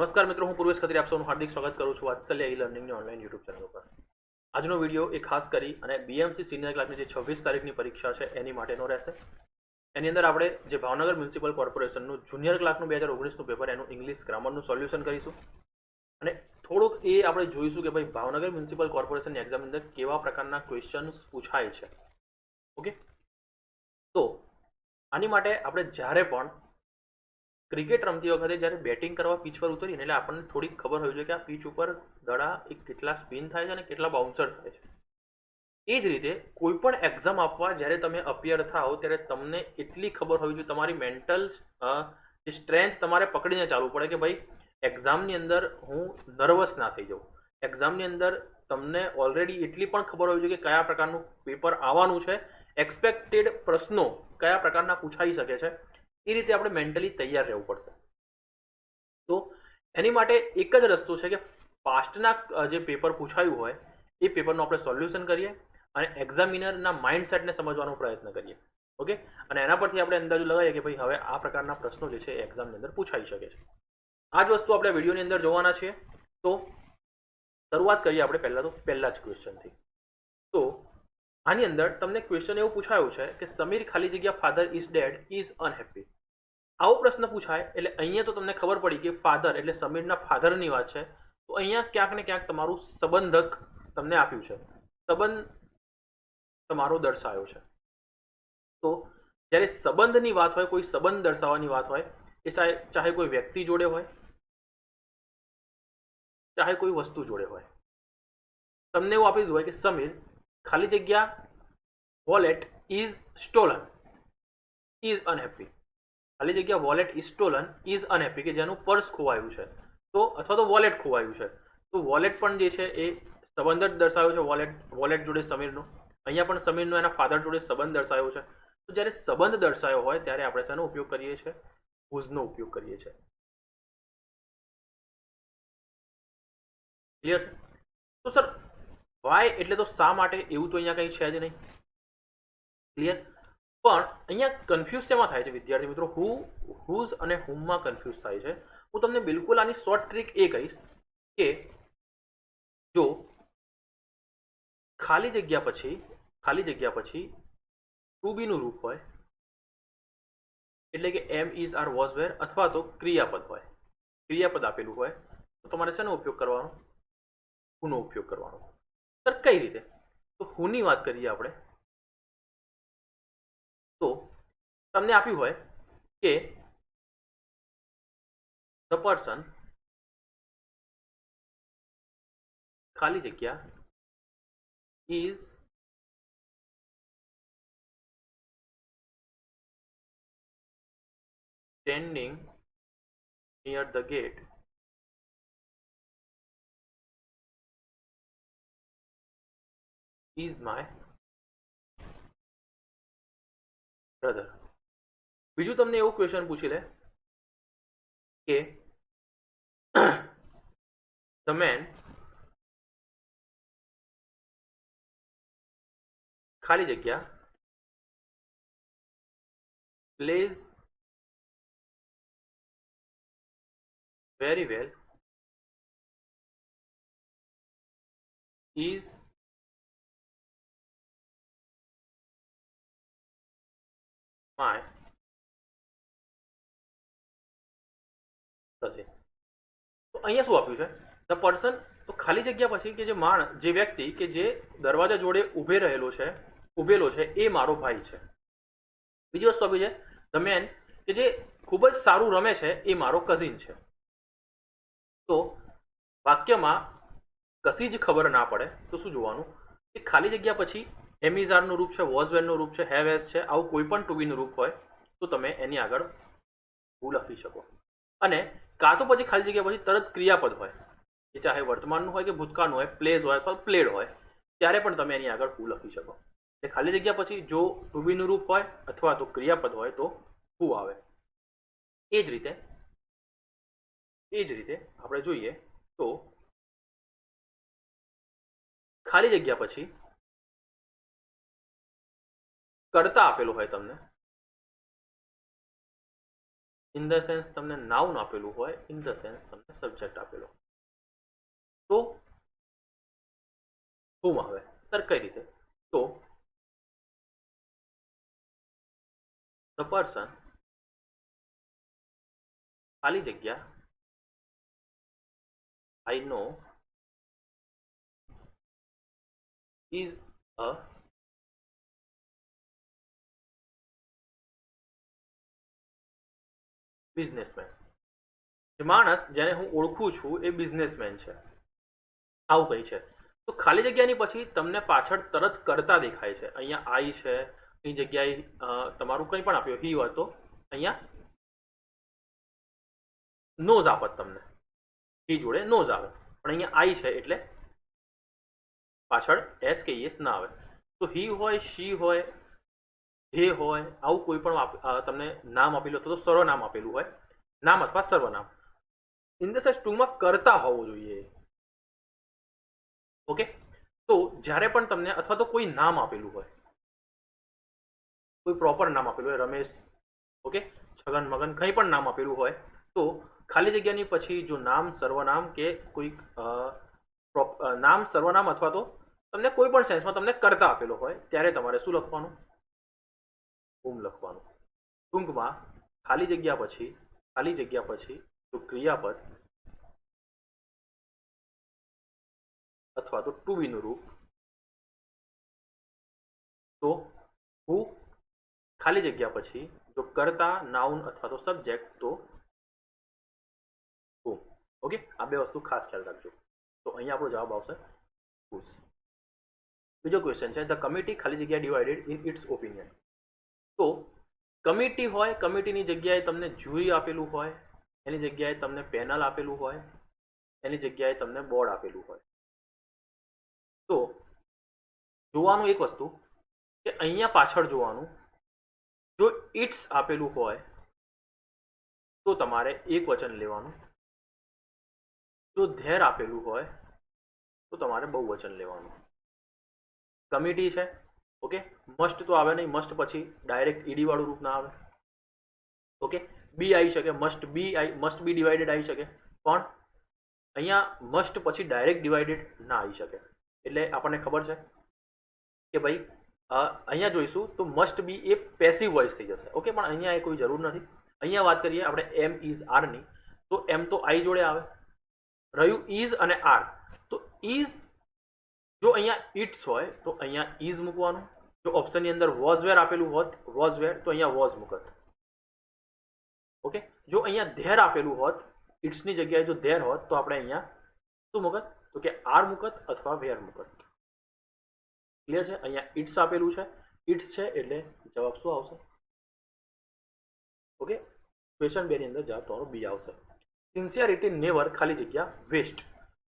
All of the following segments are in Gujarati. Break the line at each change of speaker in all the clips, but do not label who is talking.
નમસ્કાર મિત્રો, હું પૂર્વેશ ખત્રી આપ સૌનું હાર્દિક સ્વાગત કરું છું વાત્સલ્ય ઈ લર્નિંગની ઓનલાઈન યુટ્યુબ ચેનલ પર। આજનો વિડીયો એ ખાસ કરી અને બીએમસી સિનિયર ક્લાસની જે 26 તારીખની પરીક્ષા છે એની માટેનો રહેશે। એની અંદર આપણે જે ભાવનગર મ્યુનિસિપલ કોર્પોરેશનનું જુનિયર ક્લાર્કનું 2019નું પેપર એનું ઇંગ્લિશ ગ્રામરનું સોલ્યુશન કરીશું અને થોડુંક એ આપણે જોઈશું કે ભાઈ ભાવનગર મ્યુનિસિપલ કોર્પોરેશનની એક્ઝામની અંદર કેવા પ્રકારના ક્વેશ્ચન્સ પૂછાય છે। ઓકે, તો આની માટે આપણે જ્યારે પણ ક્રિકેટ રમતી વખતે જ્યારે બેટિંગ કરવા પીચ પર ઉતરીએ એટલે આપણને થોડીક ખબર હોવી જોઈએ કે આ પીચ ઉપર દડા એ કેટલા સ્પિન થાય છે અને કેટલા બાઉન્સર થાય છે। એ જ રીતે કોઈ પણ એક્ઝામ આપવા જ્યારે તમે અપિયર થાઓ ત્યારે તમને એટલી ખબર હોવી જોઈએ, તમારી મેન્ટલ જે સ્ટ્રેન્થ તમારે પકડીને ચાલવું પડે કે ભાઈ એક્ઝામની અંદર હું નર્વસ ના થઈ જાઉં। એક્ઝામની અંદર તમને ઓલરેડી એટલી પણ ખબર હોવી જોઈએ કે કયા પ્રકારનું પેપર આવવાનું છે, એક્સપેક્ટેડ પ્રશ્નો કયા પ્રકારના પૂછાઈ શકે છે, એ રીતે આપણે મેન્ટલી તૈયાર રહેવું પડશે। તો એની માટે એક જ રસ્તો છે કે પાસ્ટના જે પેપર પૂછાયું હોય એ પેપરનું આપણે સોલ્યુશન કરીએ અને એક્ઝામિનરના માઇન્ડસેટને સમજવાનો પ્રયત્ન કરીએ। ઓકે, અને એના પરથી આપણે અંદાજો લગાવીએ કે ભાઈ હવે આ પ્રકારના પ્રશ્નો જે છે એક્ઝામની અંદર પૂછાઈ શકે છે। આ જ વસ્તુ આપણે વિડીયોની અંદર જોવાના છીએ। તો શરૂઆત કરીએ આપણે પહેલા જ ક્વેશ્ચનથી। તો આની અંદર તમને ક્વેશ્ચન એવું પૂછાયું છે કે સમીર ખાલી જગ્યા father is dead is unhappy. આવો પ્રશ્ન પૂછાય એટલે અહીંયા તો તમને ખબર પડી કે ફાધર એટલે સમીરના ફાધરની વાત છે, તો અહીંયા ક્યાંક ને ક્યાંક તમારું સંબંધક તમને આપ્યું છે, સંબંધ તમારો દર્શાવ્યો છે। તો જ્યારે સંબંધની વાત હોય, કોઈ સંબંધ દર્શાવવાની વાત હોય, એ ચાહે કોઈ વ્યક્તિ જોડે હોય, ચાહે કોઈ વસ્તુ જોડે હોય, તમને એવું આપી દીધું હોય કે સમીર ખાલી જગ્યા wallet is stolen is unhappy. ખાલી જગ્યા wallet is stolen is unhappy, કે જેનું પર્સ ખોવાયું છે, તો અથવા તો વોલેટ ખોવાયું છે, તો વોલેટ પણ જે છે એ સંબંધ જ દર્શાવ્યો છે વોલેટ જોડે સમીરનો। અહીંયા પણ સમીરનો એના ફાધર જોડે સંબંધ દર્શાવ્યો છે। તો જ્યારે સંબંધ દર્શાવ્યો હોય ત્યારે આપણે તેનો ઉપયોગ કરીએ છીએ, હુઝનો ઉપયોગ કરીએ છીએ। ક્લિયર છે? તો સર વાય એટલે તો શા માટે, એવું તો અહીંયા કંઈ છે જ નહીં। ક્લિયર? પણ અહીંયા કન્ફ્યુઝ શેમાં થાય છે વિદ્યાર્થી મિત્રો? હુઝ અને હુમમાં કન્ફ્યુઝ થાય છે। હું તમને બિલકુલ આની શોર્ટ ટ્રીક એ કહીશ કે જો ખાલી જગ્યા પછી ટુ બીનું રૂપ હોય એટલે કે એમ ઇઝ આર વોઝ વેર, અથવા તો ક્રિયાપદ હોય, ક્રિયાપદ આપેલું હોય, તો તમારે શેનો ઉપયોગ કરવાનો? હુનો ઉપયોગ કરવાનો। સર કઈ રીતે? તો હુની વાત કરીએ આપણે તો તમને આપ્યું હોય કે ધ પર્સન ખાલી જગ્યા is standing near the gate is my brother. બીજું તમને એવું ક્વેશ્ચન પૂછી લે કે ધ મેન ખાલી જગ્યા plays very well is my cousin। તો અહીંયા શું આપ્યું છે? ધ પર્સન, તો ખાલી જગ્યા પછી કે જે વ્યક્તિ કે જે દરવાજા જોડે ઉભેલો છે એ મારો ભાઈ છે। બીજી વસ્તુ આપી છે ધ મેન કે જે ખૂબ જ સારું રમે છે એ મારો કઝિન છે। તો વાક્યમાં કશી જ ખબર ના પડે તો શું જોવાનું કે ખાલી જગ્યા પછી એમિઝારનું રૂપ છે, વોઝવેરનું રૂપ છે, હેવ હેઝ છે, આવું કોઈ પણ ટુ બીનું રૂપ હોય તો તમે એની આગળ હું લખી શકો। અને કાં તો પછી ખાલી જગ્યા પછી તરત ક્રિયાપદ હોય, એ ચાહે વર્તમાનનું હોય કે ભૂતકાળનું હોય, પ્લેઝ હોય અથવા પ્લેડ હોય, ત્યારે પણ તમે એની આગળ હું લખી શકો। એટલે ખાલી જગ્યા પછી જો ટુ બીનું રૂપ હોય અથવા તો ક્રિયાપદ હોય તો હું આવે। એ જ રીતે આપણે જોઈએ તો ખાલી જગ્યા પછી કર્તા આપેલો હોય તમને, ઇન ધ સેન્સ તમને નાઉન આપેલું હોય, ઇન ધ સેન્સ તમને સબ્જેક્ટ આપેલો, તો whom આવે સર કઈ રીતે? તો ધ પર્સન ખાલી જગ્યા I know is a businessman. જે માણસ જેને હું ઓળખું છું એ બિઝનેસમેન છે, આવું કઈ છે. તો ખાલી જગ્યાની પછી તમને પાછળ તરત કરતા દેખાય છે. અહીંયા આઈ છે, એની જગ્યાએ તમારું કંઈ પણ આપ્યું હી હોય તો અહીંયા નોઝ આપત તમને, હી જોડે નોઝ આવે, પણ અહીંયા આઈ છે એટલે પાછળ એસ કે એસ ના આવે. તો હી હોય, શી હોય, હે હોય, આવું કોઈ પણ તમને નામ આપેલું અથવા તો સર્વનામ આપેલું હોય, નામ અથવા સર્વનામ, ઇન ધ સેન્સ ટૂંકમાં કરતા હોવું જોઈએ. ઓકે, તો જ્યારે પણ તમને અથવા તો કોઈ નામ આપેલું હોય, કોઈ પ્રોપર નામ આપેલું હોય, રમેશ, ઓકે, છગન મગન, કંઈ પણ નામ આપેલું હોય, તો ખાલી જગ્યાની પછી જો નામ સર્વનામ કે કોઈ નામ સર્વનામ અથવા તો તમને કોઈ પણ સેન્સમાં તમને કરતા આપેલો હોય ત્યારે તમારે શું લખવાનું? whom લખવાનું. ટૂંકમાં ખાલી જગ્યા પછી તો ક્રિયાપદ અથવા તો ટુ બી નું રૂપ, તો who, ખાલી જગ્યા પછી જો કરતા નાઉન અથવા તો સબ્જેક્ટ તો whom. ઓકે, આ બે વસ્તુ ખાસ ખ્યાલ રાખજો. તો અહીંયા આપણો જવાબ આવશે whose. બીજો ક્વેશ્ચન છે, ધ કમિટી ખાલી જગ્યા ડિવાઇડેડ ઇન ઇટ્સ ઓપિનિયન. તો કમિટી હોય, કમિટીની જગ્યાએ તમને જ્યુરી આપેલું હોય, એની જગ્યાએ તમને પેનલ આપેલું હોય, એની જગ્યાએ તમને બોર્ડ આપેલું હોય. તો જોવાનું એક વસ્તુ કે અહીંયા પાછળ જોવાનું, જો ઇટ્સ આપેલું હોય તો તમારે એક વચન લેવાનું, જો ધેર આપેલું હોય તો તમારે બહુવચન લેવાનું. કમિટી છે, ઓકે, મસ્ટ તો આવે નહીં, મસ્ટ પછી ડાયરેક્ટ ઈડી વાળું રૂપ ના આવે. ઓકે, બી આવી શકે, મસ્ટ બી ડિવાઇડેડ આવી શકે, પણ અહીંયા મસ્ટ પછી ડાયરેક્ટ ડિવાઇડેડ ના આવી શકે. એટલે આપણને ખબર છે કે ભાઈ અહીંયા જોઈશું તો must be A passive voice થઈ જશે. ઓકે, પણ અહીંયા એ કોઈ જરૂર નથી. અહીંયા વાત કરીએ આપણે એમ ઇઝ આરની, તો એમ તો આઈ જોડે આવે, રહ્યું ઇઝ અને આર. તો ઇઝ જો અહીંયા ઇટ્સ હોય તો અહીંયા ઇઝ મૂકવાનું, જો ઓપ્શનની અંદર વોઝ વેર આપેલું હોત વોઝ વેર તો અહીંયા વોઝ મૂકત. ઓકે, જો અહીંયા ધેર આપેલું હોત, ઇટ્સની જગ્યાએ જો ધેર હોત તો આપણે અહીંયા શું મૂકત? તો કે આર મૂકત અથવા વેર મૂકત. ક્લિયર છે? અહીંયા ઇટ્સ આપેલું છે, ઇટ્સ છે એટલે જવાબ શું આવશે? ઓકે, ક્વેશ્ચન 2 ની અંદર જવાબ તમારો બી આવશે. સિન્સિયરિટી નેવર ખાલી જગ્યા વેસ્ટ.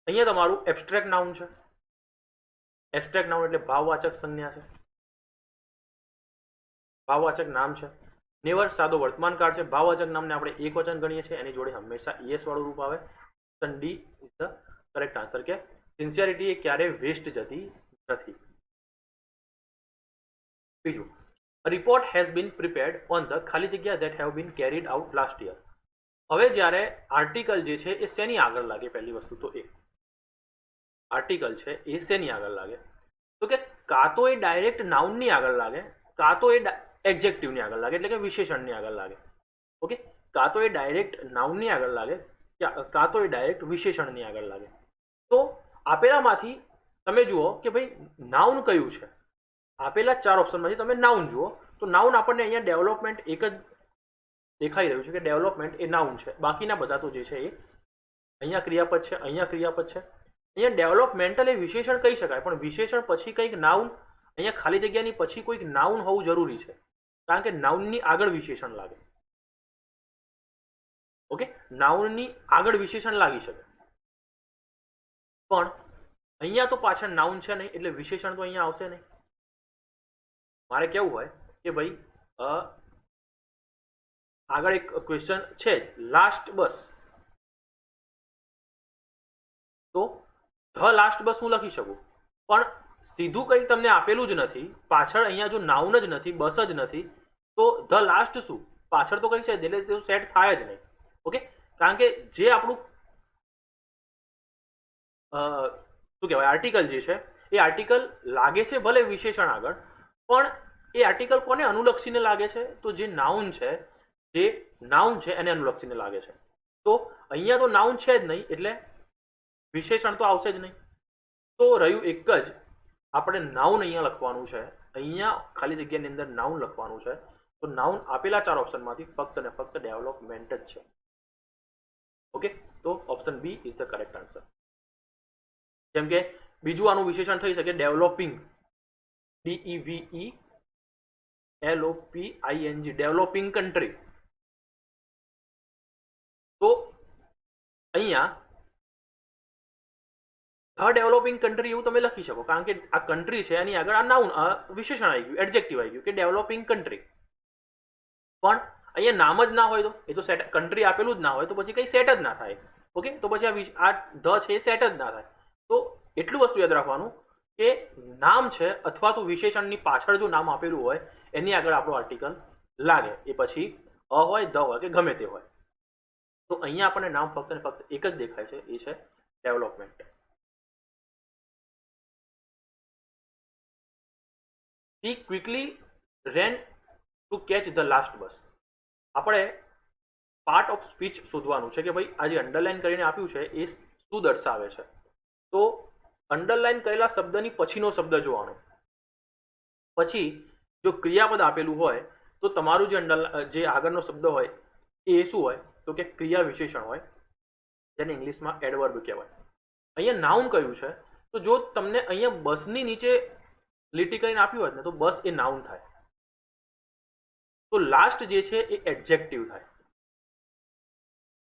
અહીંયા તમારું એબ્સ્ટ્રેક્ટ નાઉન છે. એબ્સ્ટ્રેક્ટ નાઉન એટલે ભાવવાચક સંજ્ઞા છે, ભાવવાચક નામ છે. નેવર સાદો વર્તમાનકાળ છે. ભાવવાચક નામને આપણે એક વચન ગણીએ છીએ, એની જોડે હંમેશા ઈએસ વાળું રૂપ આવે. Option D is the correct answer કે સિન્સિયરિટી એ ક્યારે વેસ્ટ જતી નથી. બીજું, a report has been prepared on the ખાલી જગ્યા that have been carried out last year. હવે જ્યારે આર્ટિકલ જે છે એ શેની આગળ લાગે? પહેલી વસ્તુ તો એ આર્ટિકલ છે એ શેની આગળ લાગે? તો કે કાં તો એ ડાયરેક્ટ નાઉનની આગળ લાગે, કાં તો એ એડજેક્ટિવની આગળ લાગે, એટલે કે વિશેષણની આગળ લાગે. ઓકે, કાં તો એ ડાયરેક્ટ નાઉનની આગળ લાગે, કાં તો એ ડાયરેક્ટ વિશેષણની આગળ લાગે. તો આપેલામાંથી તમે જુઓ કે ભાઈ નાઉન કયું છે. આપેલા 4 ઓપ્શનમાંથી તમે નાઉન જુઓ તો નાઉન આપણને અહીંયા ડેવલપમેન્ટ એક જ દેખાઈ રહ્યું છે કે ડેવલપમેન્ટ એ નાઉન છે. બાકીના બધા તો જે છે એ અહીંયા ક્રિયાપદ છે, અહીંયા ક્રિયાપદ છે. અહીંયા ડેવલપમેન્ટલ એ વિશેષણ કહી શકાય, પણ વિશેષણ પછી કંઈક નાઉન, અહીંયા ખાલી જગ્યાની પછી કોઈક નાઉન હોવું જરૂરી છે, કારણ કે નાઉનની આગળ વિશેષણ લાગે. ઓકે, નાઉનની આગળ વિશેષણ લાગી શકે, પણ અહીંયા તો પાછળ નાઉન છે નહીં એટલે વિશેષણ તો અહીંયા આવશે નહીં. મારે કેવું હોય કે ભાઈ આગળ એક ક્વેશ્ચન છે જ, લાસ્ટ બસ, તો ધ લાસ્ટ બસ હું લખી શકું, પણ સીધું કંઈ તમને આપેલું જ નથી, પાછળ અહીંયા જો નાઉન જ નથી, બસ જ નથી, તો ધ લાસ્ટ શું? પાછળ તો કઈ છે એટલે તે સેટ થાય જ નહીં. ઓકે, કારણ કે જે આપણું શું કહેવાય આર્ટિકલ જે છે એ આર્ટિકલ લાગે છે ભલે વિશેષણ આગળ, પણ એ આર્ટિકલ કોને અનુલક્ષીને લાગે છે? તો જે નાઉન છે એને અનુલક્ષીને લાગે છે. તો અહીંયા તો નાઉન છે જ નહીં એટલે વિશેષણ તો આવશે જ નહીં. તો રહ્યું એક જ આપણે નાઉન અહીંયા લખવાનું છે, અહીંયા ખાલી જગ્યાની અંદર નાઉન લખવાનું છે. તો નાઉન આપેલા 4 ઓપ્શનમાંથી ફક્ત ને ફક્ત ડેવલપમેન્ટ જ છે. ઓકે, તો option B is the correct answer. જેમ કે બીજું આનું વિશેષણ થઈ શકે ડેવલપિંગ, DEVELOPING, ડેવલપિંગ કન્ટ્રી. તો અહીંયા ધ ડેવલપિંગ કન્ટ્રી એવું તમે લખી શકો, કારણ કે આ કન્ટ્રી છે એની આગળ આ નાઉન વિશેષણ આવી ગયું, એડજેક્ટિવ આવી ગયું કે ડેવલપિંગ કન્ટ્રી. પણ અહીંયા નામ જ ના હોય તો એ તો સેટ, કન્ટ્રી આપેલું જ ના હોય તો પછી કંઈ સેટ જ ના થાય. ઓકે, તો પછી આ ધ છે એ સેટ જ ના થાય. તો એટલું વસ્તુ યાદ રાખવાનું કે નામ છે અથવા તો વિશેષણની પાછળ જો નામ આપેલું હોય એની આગળ આપણો આર્ટિકલ લાગે, એ પછી અ હોય, ધ હોય કે ગમે તે હોય. તો અહીંયા આપણને નામ ફક્ત ને ફક્ત એક જ દેખાય છે, એ છે development. He quickly ran to catch the last bus. આપણે પાર્ટ ઓફ સ્પીચ શોધવાનું છે કે ભાઈ આ જે અંડરલાઈન કરીને આપ્યું છે એ શું દર્શાવે છે. તો અંડરલાઈન કરેલા શબ્દની પછીનો શબ્દ જોવાનો. પછી જો ક્રિયાપદ આપેલું હોય તો તમારું જે આગળનો શબ્દ હોય એ શું હોય? તો કે ક્રિયા વિશેષણ હોય, જેને ઇંગ્લિશમાં એડવર્બ કહેવાય. અહીંયા નાઉન કયું છે? તો જો તમને અહીંયા બસની નીચે લીટી કરીને આપ્યું હોત ને તો બસ એ નાઉન થાય. તો લાસ્ટ જે છે એ એડજેક્ટિવ થાય.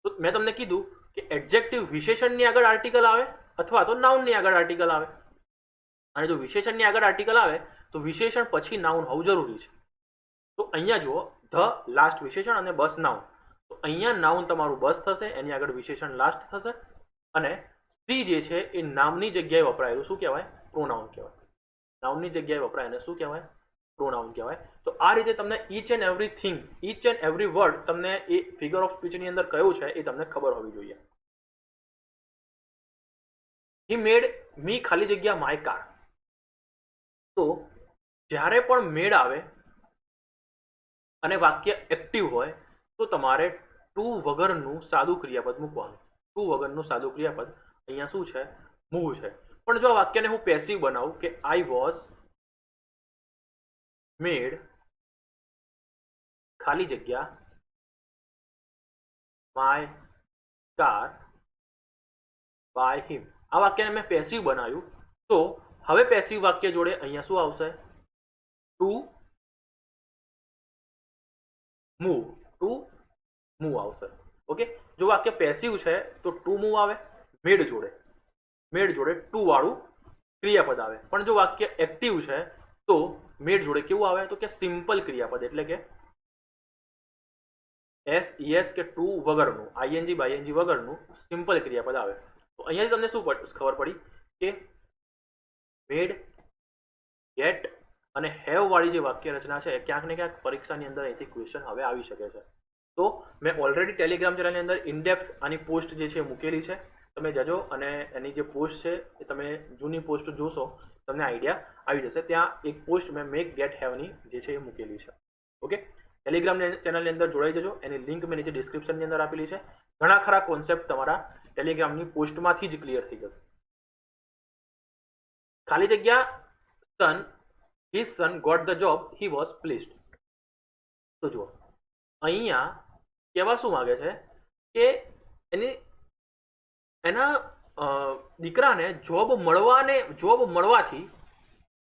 તો મેં તમને કીધું કે એડજેક્ટિવ વિશેષણની આગળ આર્ટિકલ આવે અથવા તો નાઉનની આગળ આર્ટિકલ આવે. અને જો વિશેષણની આગળ આર્ટિકલ આવે તો વિશેષણ પછી નાઉન હોવું જરૂરી છે. તો અહીંયા જુઓ, ધ લાસ્ટ વિશેષણ અને બસ નાઉન. તો અહીંયા નાઉન તમારું બસ થશે, એની આગળ વિશેષણ લાસ્ટ થશે, અને સી જે છે એ નામની જગ્યાએ વપરાયેલું શું કહેવાય? પ્રોનાઉન કહેવાય. નાઉનની જગ્યાએ વપરાય એને શું કહેવાય? પ્રોનાઉન કહેવાય. તો આ રીતે તમને each and everything, each and every word તમને એ ફિગર ઓફ સ્પીચની અંદર કયું છે એ તમને ખબર હોવી જોઈએ. હી મેડ મી ખાલી જગ્યા માય કાર. તો જ્યારે પણ મેડ આવે અને વાક્ય એક્ટિવ હોય તો તમારે ટુ વગરનું સાદું ક્રિયાપદ મૂકવાનું. ટુ વગરનું સાદું ક્રિયાપદ અહીંયા શું છે? મૂવ છે. પણ જો આ વાક્યને હું પેસિવ બનાવું કે આઈ વોઝ મેડ ખાલી જગ્યા માય કાર બાય હિમ, આ વાક્યને મેં પેસિવ બનાવ્યું. તો હવે પેસિવ વાક્ય જોડે અહીંયા શું આવશે? ટુ મૂવ આવશે. ઓકે, જો વાક્ય પેસિવ છે તો ટુ મૂવ આવે, મેડ જોડે ટુ વાળું ક્રિયાપદ આવે. પણ જો વાક્ય એક્ટિવ છે તો મેડ જોડે કેવું આવે? તો કે સિમ્પલ ક્રિયાપદ, એટલે કે SES કે ટુ વગરનું, ING બાયએનજી વગરનું સિમ્પલ ક્રિયાપદ આવે. તો અહીંયાથી તમને શું ખબર પડી કે મેડ, ગેટ અને હેવ વાળી જે વાક્ય રચના છે ક્યાંક ને ક્યાંક પરીક્ષાની અંદર અહીંથી ક્વેશ્ચન હવે આવી શકે છે. તો મેં ઓલરેડી ટેલિગ્રામ ચેનલની અંદર ઇનડેપ્થ આની પોસ્ટ જે છે મૂકેલી છે, તમે જજો અને એની જે પોસ્ટ છે એ તમે જૂની પોસ્ટ જોશો તમને આઈડિયા આવી જશે. ત્યાં એક પોસ્ટ મેં મેક ગેટ હેવની જે છે એ મૂકેલી છે. ઓકે, ટેલિગ્રામ ચેનલની અંદર જોડાઈ જજો, એની લિંક મેં નીચે ડિસ્ક્રિપ્શનની અંદર આપેલી છે. ઘણા ખરા કોન્સેપ્ટ તમારા ટેલિગ્રામની પોસ્ટમાંથી જ ક્લિયર થઈ જશે. ખાલી જગ્યા સન, his son got the job, he was pleased. તો જુઓ અહીંયા કહેવા શું માંગે છે કે એના દીકરાને જોબ મળવાથી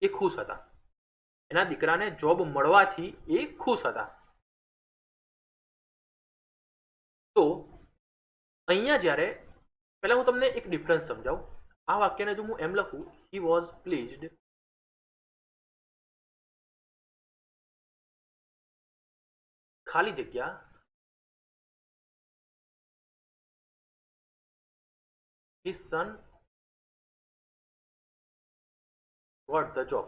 એ ખુશ હતા. એના દીકરાને જોબ મળવાથી એ ખુશ હતા. તો અહીંયા જ્યારે પહેલા હું તમને એક ડિફરન્સ સમજાવું. આ વાક્યને જો હું એમ લખું, he was pleased ખાલી જગ્યા his son got the job,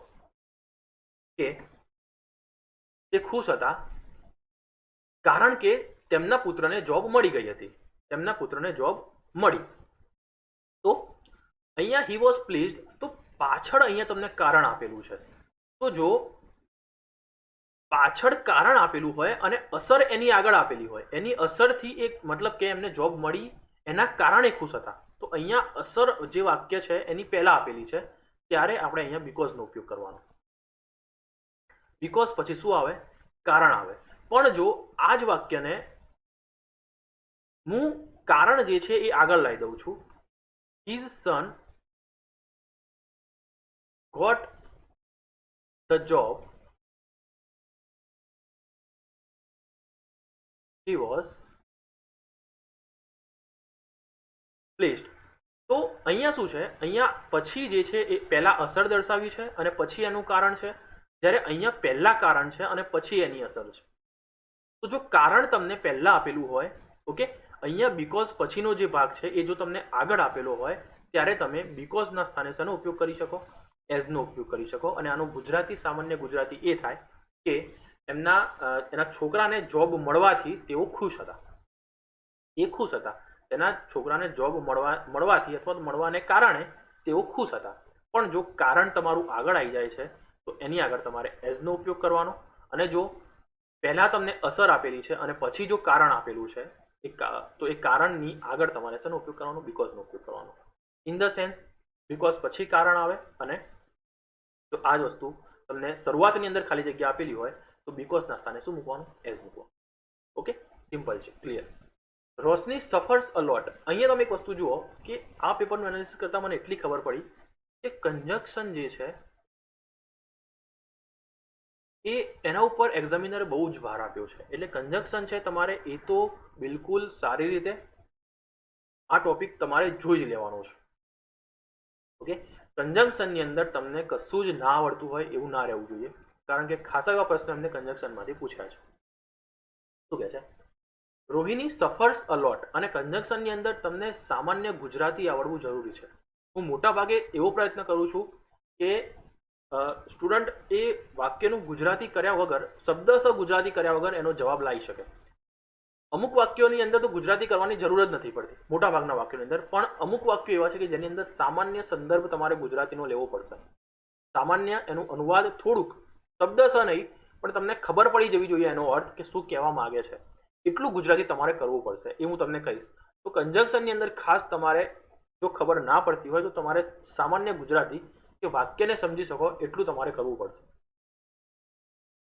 કે તે ખુશ હતા કારણ કે તેમના પુત્રને જોબ મળી ગઈ હતી, તેમના પુત્રને જોબ મળી. તો અહીંયા હી વોઝ પ્લીઝડ, તો પાછળ અહીંયા તમને કારણ આપેલું છે. તો જો પાછળ કારણ આપેલું હોય અને અસર એની આગળ આપેલી હોય, એની અસરથી એક મતલબ કે એમને જોબ મળી એના કારણે ખુશ હતા, તો અહીંયા અસર જે વાક્ય છે એની પહેલા આપેલી છે, ત્યારે આપણે અહીંયા બીકોઝનો ઉપયોગ કરવાનો. બીકોઝ પછી શું આવે? કારણ આવે. પણ જો આ જ વાક્યને હું કારણ જે છે એ આગળ લાવી દઉં છું, his son got the job, he was pleased. તો અહીંયા શું છે? અહીંયા પછી જે છે એ પહેલા અસર દર્શાવી છે અને પછી એનું કારણ છે, જ્યારે અહીંયા પહેલા કારણ છે અને પછી એની અસર છે. તો જો કારણ તમને પહેલા આપેલું હોય, ઓકે, અહીંયા બીકોઝ પછીનો જે ભાગ છે એ જો તમને આગળ આપેલો હોય, ત્યારે તમે બીકોઝના સ્થાને શેનો ઉપયોગ કરી શકો? એઝનો ઉપયોગ કરી શકો. અને આનું ગુજરાતી, સામાન્ય ગુજરાતી એ થાય કે એના છોકરાને જોબ મળવાથી તેઓ ખુશ હતા. એ ખુશ હતા, તેના છોકરાને જોબ મળવાથી અથવા મળવાને કારણે તેઓ ખુશ હતા. પણ જો કારણ તમારું આગળ આવી જાય છે તો એની આગળ તમારે એઝનો ઉપયોગ કરવાનો. અને જો પહેલા તમને અસર આપેલી છે અને પછી જો કારણ આપેલું છે, તો એ કારણની આગળ તમારે શેનો ઉપયોગ કરવાનો? બીકોઝનો ઉપયોગ કરવાનો. ઇન ધ સેન્સ બીકોઝ પછી કારણ આવે, અને જો આ જ વસ્તુ તમને શરૂઆતની અંદર ખાલી જગ્યા આપેલી હોય તો બીકોઝના સ્થાને શું મૂકવાનું? એઝ મૂકવાનું. ઓકે, સિમ્પલ છે, ક્લિયર. રોશની સફર્સ અ લોટ. અહીંયા તમે એક વસ્તુ જુઓ કે આ પેપરનું એનાલિસિસ કરતા મને એટલી ખબર પડી કે કન્જક્શન જે છે એ એના ઉપર એક્ઝામિનરે બહુ જ ભાર આપ્યો છે. એટલે કન્જક્શન છે તમારે એ તો બિલકુલ સારી રીતે આ ટોપિક તમારે જોઈ જ લેવાનો છે. ઓકે, કન્જક્શનની અંદર તમને કશું જ ના આવડતું હોય એવું ના રહેવું જોઈએ, કારણ કે ખાસા એવા પ્રશ્નો એમને કન્જક્શનમાંથી પૂછ્યા છે. શું કહે છે? રોહિણી સફર્સ અ લોટ. અને કન્જક્શનની અંદર તમને સામાન્ય ગુજરાતી આવડવું જરૂરી છે. હું મોટા ભાગે એવો પ્રયત્ન કરું છું કે સ્ટુડન્ટ એ વાક્યનું ગુજરાતી કર્યા વગર, શબ્દશ ગુજરાતી કર્યા વગર એનો જવાબ લાવી શકે. અમુક વાક્યોની અંદર તો ગુજરાતી કરવાની જરૂર જ નથી પડતી, મોટા ભાગના વાક્યોની અંદર. પણ અમુક વાક્યો એવા છે કે જેની અંદર સામાન્ય સંદર્ભ તમારે ગુજરાતીનો લેવો પડશે. સામાન્ય એનું અનુવાદ થોડુંક, શબ્દશ નહીં, પણ તમને ખબર પડી જવી જોઈએ એનો અર્થ કે શું કહેવા માંગે છે, એટલું ગુજરાતી તમારે કરવું પડશે. એ હું તમને કહીશ. તો કન્જક્શનની અંદર ખાસ તમારે જો ખબર ના પડતી હોય તો તમારે સામાન્ય ગુજરાતી કે વાક્યને સમજી શકો એટલું તમારે કરવું પડશે.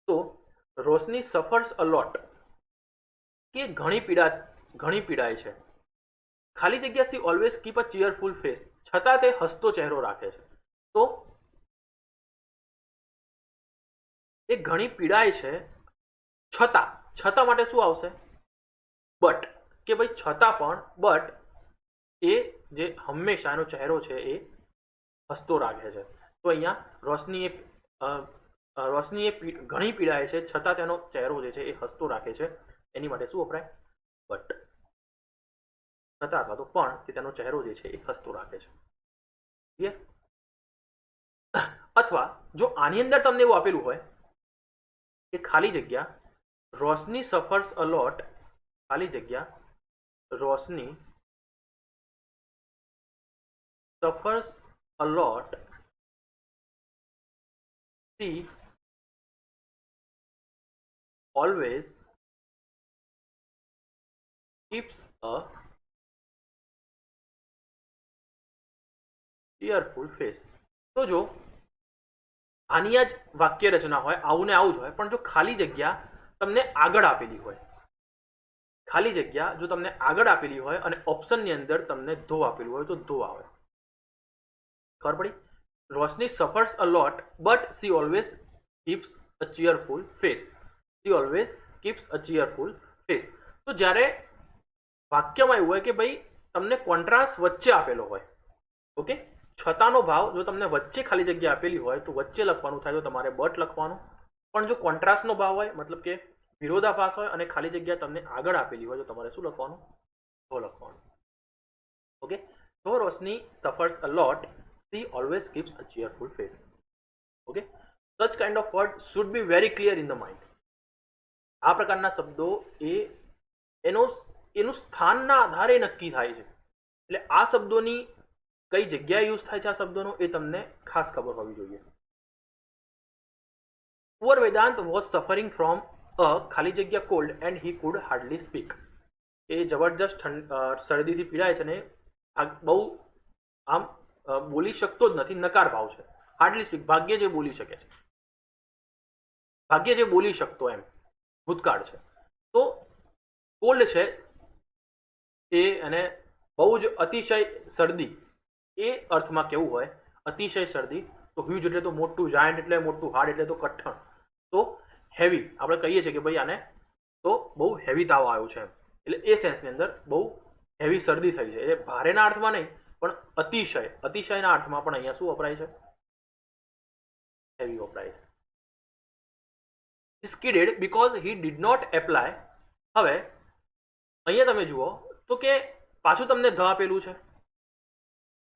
તો રોશની સફર્સ અ લોટ, કે ઘણી પીડાય છે. ખાલી જગ્યા C always keep a cheerful face. છતાં તે હસતો ચહેરો રાખે છે. તો એ ઘણી પીડાય છે, છતાં માટે શું આવશે? બટ. કે ભાઈ છતાં પણ, બટ એ જે હંમેશા એનો ચહેરો છે એ હસતો રાખે છે. તો અહીંયા રોશની ઘણી પીડાય છે છતાં તેનો ચહેરો જે છે એ હસતો રાખે છે. એની માટે શું વપરાય? બટ. છતાં અથવા તો પણ તે તેનો ચહેરો જે છે એ હસતો રાખે છે. ક્લિયર? અથવા જો આની અંદર તમને એવું આપેલું હોય કે ખાલી જગ્યા રોશની સફર્સ અ લોટ, ખાલી જગ્યા Roshni suffers a lot, she always keeps a cheerful face. તો જો આની જ વાક્ય રચના હોય, આવું ને આવું જ હોય, પણ જો ખાલી જગ્યા તમને આગળ આપેલી હોય, ખાલી જગ્યા જો તમને આગળ આપેલી હોય અને ઓપ્શનની અંદર તમને ધો આપેલું હોય તો ધો આવે. ખબર પડી? Roshni suffers a lot but she always keeps a cheerful face. She always keeps a cheerful face. તો જ્યારે વાક્યમાં એવું હોય કે ભાઈ તમને કોન્ટ્રાસ્ટ વચ્ચે આપેલો હોય, ઓકે, છતાંનો ભાવ જો તમને વચ્ચે ખાલી જગ્યા આપેલી હોય તો વચ્ચે લખવાનું થાય તો તમારે બટ લખવાનું. પણ જો કોન્ટ્રાસ્ટનો ભાવ હોય, મતલબ કે વિરોધાભાસ હોય અને ખાલી જગ્યા તમને આગળ આપેલી હોય તો તમારે શું લખવાનું? ધો લખવાનું. ઓકે, તો Roshni suffers a lot, she always keeps a cheerful face. Okay, such kind of word should be very clear in the mind. આ પ્રકારના શબ્દો એનું સ્થાનના આધારે નક્કી થાય છે. એટલે આ શબ્દોની કઈ જગ્યાએ યુઝ થાય છે આ શબ્દોનો એ તમને ખાસ ખબર હોવી જોઈએ. Poor Vedant was suffering from a ખાલી જગ્યા cold and he could hardly speak. એ જબરજસ્ત શરદીથી પીડાય છે ને બહુ આમ બોલી શકતો જ નથી, નકાર ભાવ છે. હાર્ડલી સ્પીક, ભાગ્યે જે બોલી શકે છે, ભાગ્યે જે બોલી શકતો, એમ ભૂતકાળ છે. તો કોલ્ડ છે એ અને બહુ જ અતિશય શરદી, એ અર્થમાં કેવું હોય અતિશય શરદી. તો હ્યુજ એટલે તો મોટું, જાયન્ટ એટલે મોટું, હાર્ડ એટલે તો કઠણ, તો હેવી આપણે કહીએ છીએ કે ભાઈ આને તો બહુ હેવી તાવ આવ્યો છે, એટલે એ સેન્સની અંદર બહુ હેવી શરદી થઈ છે. એટલે ભારેના અર્થમાં નહીં પણ અતિશય, અતિશયના અર્થમાં પણ અહીંયા શું વપરાય છે? હેવી વપરાય છે. Skidded because he did not apply. હવે અહીંયા તમે જુઓ તો કે પાછું તમને ધ આપેલું છે,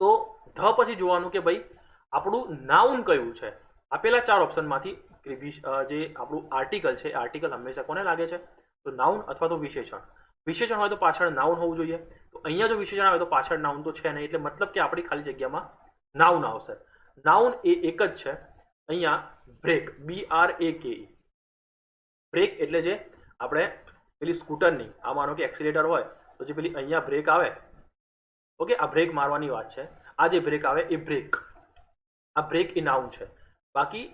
તો ધ પછી જોવાનું કે ભાઈ આપણું નાઉન કયું છે. આપેલા 4 ઓપ્શનમાંથી જે આપણું આર્ટિકલ છે, આર્ટિકલ હંમેશા કોને લાગે છે? તો નાઉન અથવા તો વિશેષણ. વિશેષણ હોય તો પાછળ નાઉન હોવું જોઈએ. તો અહીંયા જો વિશેષણ આવે તો પાછળ નાઉન તો છે નહીં, એટલે મતલબ કે આપણી ખાલી જગ્યામાં નાઉન આવશે. નાઉન એ એક જ છે. અહીંયા બ્રેક, BRAKE, બ્રેક એટલે જે આપણે પેલી સ્કૂટરની, આ માનો કે એક્સિલેટર હોય તો જે પેલી અહીંયા બ્રેક આવે, ઓકે, આ બ્રેક મારવાની વાત છે. આ જે બ્રેક આવે એ બ્રેક, આ બ્રેક એ નાઉન છે. બાકી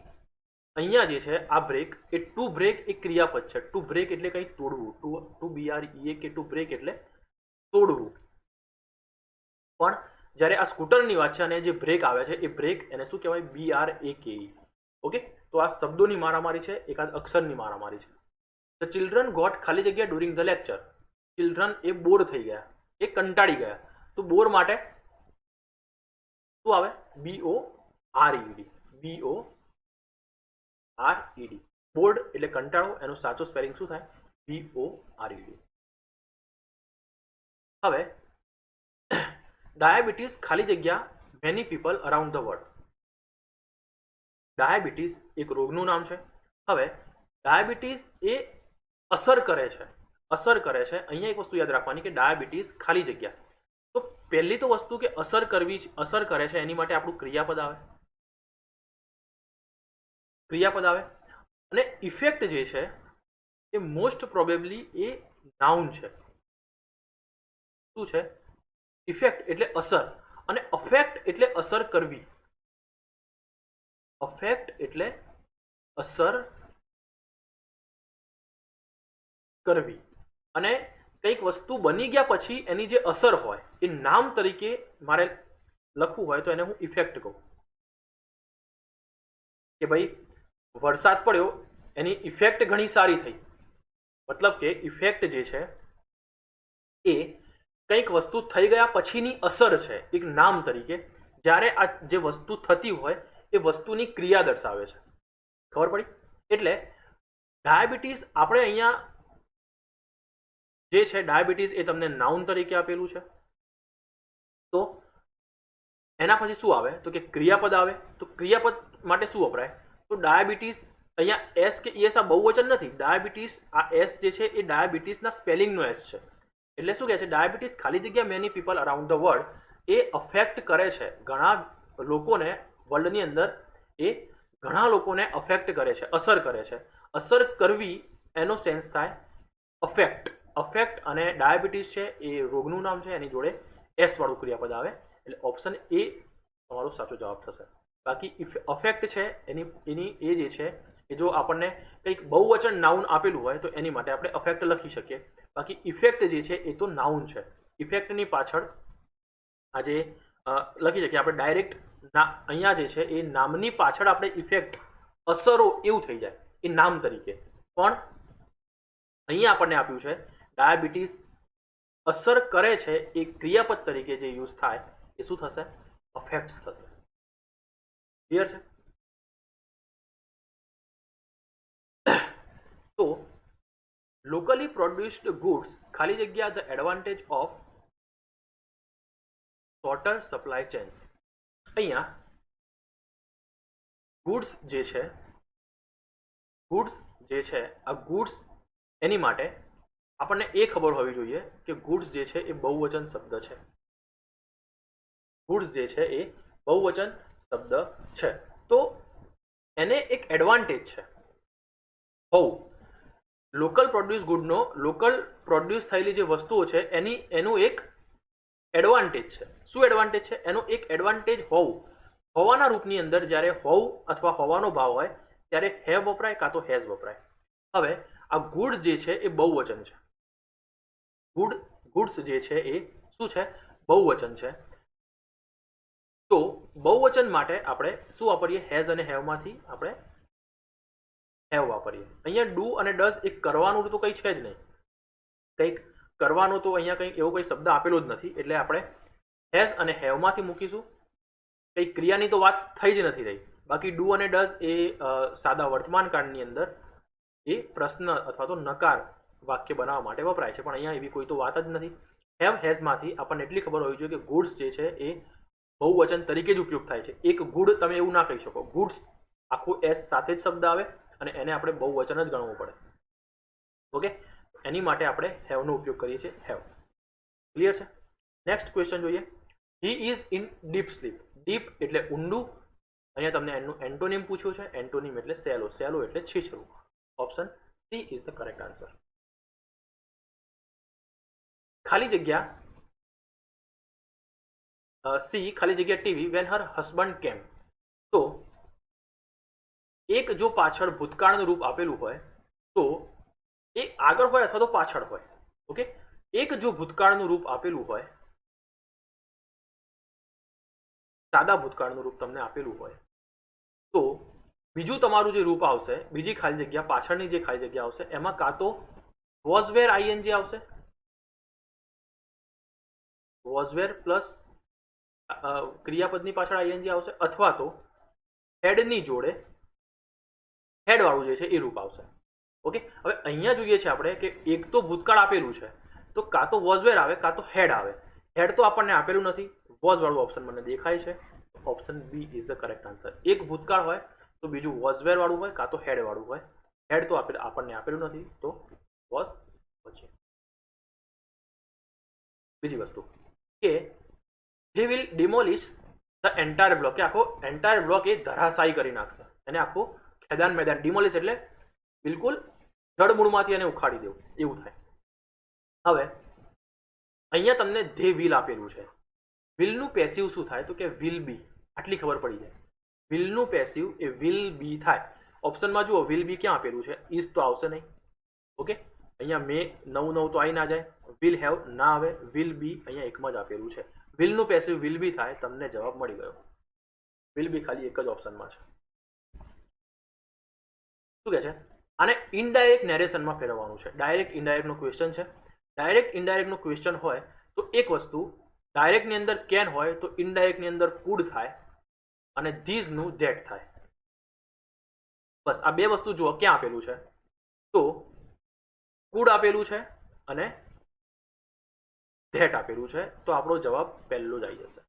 અહીંયા જે છે આ બ્રેક એ ટુ બ્રેક એ ક્રિયાપદ છે. ટુ બ્રેક એટલે કંઈ તોડવું, ટુ BREAK, ટુ બ્રેક એટલે તોડવું. પણ જ્યારે આ સ્કૂટરની વાત છે અને જે બ્રેક આવે છે એ બ્રેક, એને શું કહેવાય? BRAKE. ઓકે, તો આ શબ્દોની મારામારી છે, એકાદ અક્ષરની મારામારી છે. ધ ચિલ્ડ્રન ગોટ ખાલી જગ્યા ડ્યુરિંગ ધ લેક્ચર. ચિલ્ડ્રન એ બોર થઈ ગયા, એ કંટાળી ગયા. તો બોર માટે શું આવે? BORED. BORED. બોર્ડ એટલે કંટાળો, એનું સાચું સ્પેલિંગ શું થાય? BORED. હવે ડાયાબિટીસ ખાલી જગ્યા many people around the world. Diabetes એક રોગનું નામ છે. હવે ડાયાબિટીસ એ અસર કરે છે, અસર કરે છે. અહીંયા એક વસ્તુ યાદ રાખવાની કે ડાયાબિટીસ ખાલી જગ્યા, તો પહેલી તો વસ્તુ કે અસર કરવી, અસર કરે છે એની માટે આપણું ક્રિયાપદ આવે, ક્રિયાપદ આવે. અને ઇફેક્ટ જે છે એ મોસ્ટ પ્રોબેબલી એ નાઉન છે. શું છે? ઇફેક્ટ એટલે અસર, અને અફેક્ટ એટલે અસર કરવી. અફેક્ટ એટલે અસર કરવી. અને કંઈક વસ્તુ બની ગયા પછી એની જે અસર હોય એ નામ તરીકે મારે લખવું હોય તો એને હું ઇફેક્ટ કહું. કે ભાઈ વરસાદ પડ્યો, એની ઇફેક્ટ ઘણી સારી થઈ. મતલબ કે ઇફેક્ટ જે છે એ કંઈક વસ્તુ થઈ ગયા પછીની અસર છે, એક નામ તરીકે. જ્યારે આ જે વસ્તુ થતી હોય એ વસ્તુની ક્રિયા દર્શાવે છે. ખબર પડી? એટલે ડાયાબિટીસ આપણે અહીંયા જે છે, ડાયાબિટીસ એ તમને નાઉન તરીકે આપેલું છે. તો એના પછી શું આવે? તો કે ક્રિયાપદ આવે. તો ક્રિયાપદ માટે શું વપરાય? તો ડાયાબિટીસ, અહીંયા એસ કે એસ આ બહુવચન નથી. ડાયાબિટીસ, આ એસ જે છે એ ડાયાબિટીસના સ્પેલિંગનો એસ છે. એટલે શું કહે છે? ડાયાબિટીસ ખાલી જગ્યા many people around the world A affect કરે છે, ઘણા લોકોને વર્લ્ડની અંદર એ ઘણા લોકોને અફેક્ટ કરે છે, અસર કરે છે. અસર કરવી એનો સેન્સ થાય અફેક્ટ. અફેક્ટ અને ડાયાબિટીસ છે એ રોગનું નામ છે, એની જોડે એસ વાળું ક્રિયાપદ આવે. એટલે ઓપ્શન એ તમારો સાચો જવાબ થશે. બાકી અફેક્ટ છે એની એ જે છે એ જો આપણને કંઈક બહુવચન નાઉન આપેલું હોય તો એની માટે આપણે અફેક્ટ લખી શકીએ. બાકી ઇફેક્ટ જે છે એ તો નાઉન છે. ઇફેક્ટની પાછળ આજે લખી શકીએ આપણે ડાયરેક્ટ. અહીંયા જે છે એ નામની પાછળ આપણે ઇફેક્ટ, અસરો એવું થઈ જાય એ નામ તરીકે. પણ અહીંયા આપણને આપ્યું છે ડાયાબિટીસ અસર કરે છે, એ ક્રિયાપદ તરીકે જે યુઝ થાય એ શું થશે? અફેક્ટ્સ થશે. ક્લિયર છે? તો લોકલી પ્રોડ્યુસ્ડ ગુડ્સ ખાલી જગ્યા the advantage of sorter supply chains. અહીંયા ગુડ્સ જે છે, ગુડ્સ જે છે, આ ગુડ્સ એની માટે આપણને એ ખબર હોવી જોઈએ કે ગુડ્સ જે છે એ બહુવચન શબ્દ છે. ગુડ્સ જે છે એ બહુવચન શબ્દ છે. તો એને એક એડવાન્ટેજ છે હોવું. લોકલ પ્રોડ્યુસ ગુડનો લોકલ પ્રોડ્યુસ થયેલી જે વસ્તુઓ છે એનું એક એડવાન્ટેજ છે. શું એડવાન્ટેજ છે? એનો એક એડવાન્ટેજ હોવાના રૂપની અંદર જ્યારે હોવું અથવા હોવાનો ભાવ હોય ત્યારે હેવ વપરાય કાં તો હેઝ વપરાય. હવે આ ગુડ જે છે એ બહુવચન છે. ગુડ્સ જે છે એ શું છે? બહુવચન છે. તો બહુવચન માટે આપણે શું વાપરીએ? હેઝ અને હેવમાંથી આપણે હેવ વાપરીએ. અહીંયા ડુ અને ડઝ એક કરવાનું તો કંઈ છે જ નહીં. કંઈક કરવાનો તો અહીંયા કંઈ એવો કોઈ શબ્દ આપેલો જ નથી, એટલે આપણે હેઝ અને હેવમાંથી મૂકીશું. કંઈ ક્રિયાની તો વાત થઈ જ નથી રહી. બાકી ડુ અને ડઝ એ સાદા વર્તમાન કાળની અંદર એ પ્રશ્ન અથવા તો નકાર વાક્ય બનાવવા માટે વપરાય છે, પણ અહીંયા એવી કોઈ તો વાત જ નથી. હેવ હેઝમાંથી આપણને એટલી ખબર હોવી જોઈએ કે ગુડ્સ જે છે એ બહુવચન તરીકે જ ઉપયોગ થાય છે. એક ગુડ તમે એવું ના કહી શકો. ગુડ્સ આખું એસ સાથે જ શબ્દ આવે અને એને આપણે બહુવચન જ ગણવું પડે. ઓકે, એની માટે આપણે હેવનો ઉપયોગ કરીએ છીએ. હેવ. ક્લિયર છે? નેક્સ્ટ ક્વેશ્ચન જોઈએ. He is in deep sleep. Deep એટલે ઊંડું. અહીંયા તમને એનું એન્ટોનિમ પૂછ્યું છે. એન્ટોનિમ એટલે સેલો. સેલો એટલે છીછરું. Option C is the correct answer. ખાલી જગ્યા સી ખાલી જગ્યા ટીવી વેન હર હસબન્ડ કેમ. તો એક જો પાછળ ભૂતકાળનું રૂપ આપેલું હોય તો એ આગળ હોય અથવા તો પાછળ હોય. ઓકે, એક જો ભૂતકાળનું રૂપ આપેલું હોય, સાદા ભૂતકાળનું રૂપ તમને આપેલું હોય, તો બીજું તમારું જે રૂપ આવશે, બીજી ખાલી જગ્યા પાછળની જે ખાલી જગ્યા આવશે એમાં કાં તો વોઝ વેર આઈએનજી આવશે, વોઝ વેર પ્લસ ક્રિયાપદની પાછળ આઈએનજી આવશે, અથવા તો હેડની જોડે હેડ વાળું જે છે એ રૂપ આવશે. ઓકે, હવે અહીંયા જોઈએ છે આપણે કે એક તો ભૂતકાળ આપેલું છે તો કાં તો વોઝ વેર આવે કાં તો હેડ આવે. હેડ તો આપણને આપેલું નથી. વોઝ વાળું ઓપ્શન મને દેખાય છે. Option B is the correct answer. એક ભૂતકાળ હોય તો બીજું વોઝ વેર વાળું હોય કાં તો હેડ વાળું હોય. હેડ તો આપણને આપેલું નથી તો વોઝ પછી. બીજી વસ્તુ કે he will demolish the entire block, કે આખો એન્ટાયર બ્લોક એ ધરાશાયી કરી નાખશે. એને આખું ખેદાન મેદાન. ડિમોલિશ એટલે બિલકુલ જડમૂળમાંથી એને ઉખાડી દેવું, એવું થાય. હવે અહીંયા તમને ધે વિલ આપેલું છે. વિલનું પેસિવ શું થાય? તો કે વિલ બી. આટલી ખબર પડી જાય. વિલનું પેસિવ એ વિલ બી થાય. ઓપ્શનમાં જુઓ વિલ બી ક્યાં આપેલું છે? ઇઝ તો આવશે નહીં. ઓકે, અહીંયા મે નવું તો આવી ના જાય. વિલ હેવ ના આવે. વિલ બી અહીંયા એકમાં જ આપેલું છે. વિલનું પેસિવ વિલ બી થાય. તમને જવાબ મળી ગયો. વિલ બી ખાલી એક જ ઓપ્શનમાં છે. શું કહે છે? આને ઇનડાયરેક્ટ નેરેશનમાં ફેરવવાનું છે. ડાયરેક્ટ ઇનડાયરેક્ટનો ક્વેશ્ચન છે. ડાયરેક્ટ ઇનડાયરેક્ટનો ક્વેશ્ચન હોય તો એક વસ્તુ, ડાયરેક્ટની અંદર કેન હોય તો ઇનડાયરેક્ટની અંદર કુડ થાય અને ધીઝનું ધેટ થાય. બસ આ બે વસ્તુ જુઓ ક્યાં આપેલું છે. તો કુડ આપેલું છે અને ધેટ આપેલું છે, તો આપણો જવાબ પહેલો જ આવી જશે.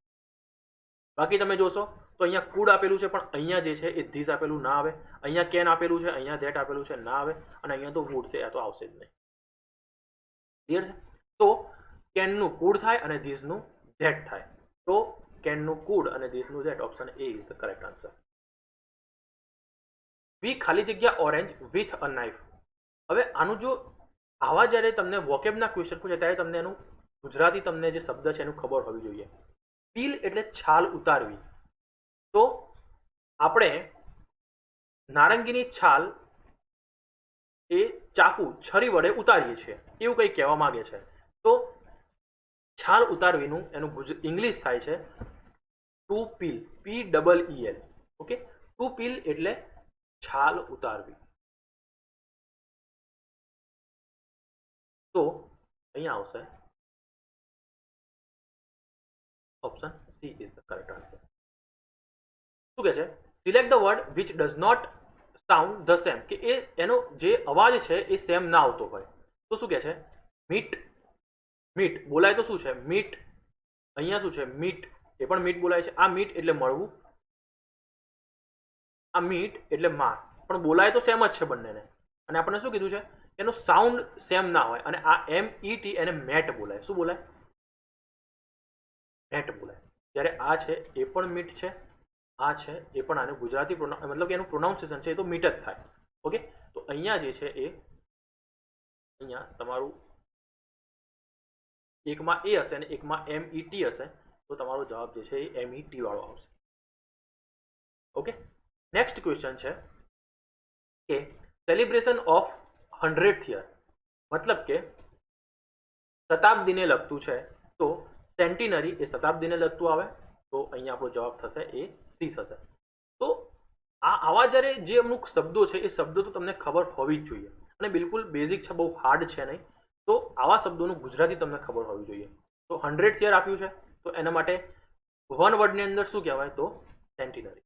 બાકી તમે જોશો તો અહીંયા કુડ આપેલું છે પણ અહીંયા જે છે એ ધીસ આપેલું ના આવે. અહીંયા કેન આપેલું છે, અહીંયા ધેટ આપેલું છે, ના આવે. અને અહીંયા તો વુડ છે, આ તો આવશે જ નહીં. ક્લિયર છે? તો કેનનું કુડ થાય અને ધીસનું ધેટ થાય. તો કેનનું કુડ અને ધીસનું that. Option A is the correct answer. We ખાલી જગ્યા ઓરેન્જ વિથ અ નાઇફ. હવે આનું જો આવા જ્યારે તમને વોકેબના ક્વેશ્ચન પૂછે ત્યારે તમને એનું ગુજરાતી તમને જે શબ્દ છે એનું ખબર હોવી જોઈએ. પીલ એટલે છાલ ઉતારવી. તો આપણે નારંગીની છાલ એ ચાકુ છરી વડે ઉતારીએ છીએ એવું કંઈ કહેવા માંગે છે. તો છાલ ઉતારવીનું એનું ઇંગ્લિશ થાય છે to peel. PEEL. Okay, to peel એટલે છાલ ઉતારવી. તો અહીંયા આવશે option C is the correct answer. શું કહે છે? Select the word which does not sound the same, કે એનો જે અવાજ છે એ સેમ ના આવતો હોય. તો શું કહે છે? મીટ. મીટ બોલાય તો શું છે? મીટ. અહીંયા શું છે? મીટ. એ પણ મીટ બોલાય છે. આ મીટ એટલે મળવું, આ મીટ એટલે માંસ, પણ બોલાય તો સેમ જ છે બંનેને. અને આપણને શું કીધું છે એનો સાઉન્ડ સેમ ના હોય, અને આ MET એને મેટ બોલાય. શું બોલાય? મેટ બોલાય. જ્યારે આ છે એ પણ મીટ છે, આ છે એ પણ આને ગુજરાતી મતલબ કે એનું પ્રોનાઉન્સિએશન છે એ તો મીટ જ થાય. ઓકે, તો અહીંયા જે છે એ અહીંયા તમારું એકમાં એ હશે અને એકમાં MET હશે, તો તમારો જવાબ જે છે એ MET વાળો આવશે. ઓકે, નેક્સ્ટ ક્વેશ્ચન છે કે સેલિબ્રેશન ઓફ 100th યર, મતલબ કે શતાબ્દીને લગતું છે, તો સેન્ટિનરી એ શતાબ્દીને લગતું આવે, તો અહીંયા આપણો જવાબ થશે એ સી થશે. તો આવા જ્યારે જે અમુક શબ્દો છે એ શબ્દો તો તમને ખબર હોવી જ જોઈએ, અને બિલકુલ બેઝિક છે, બહુ હાર્ડ છે નહીં. તો આવા શબ્દોનું ગુજરાતી તમને ખબર હોવી જોઈએ. તો 100th યર આપ્યું છે, તો એના માટે વન વર્ડની અંદર શું કહેવાય? તો સેન્ટિનરી.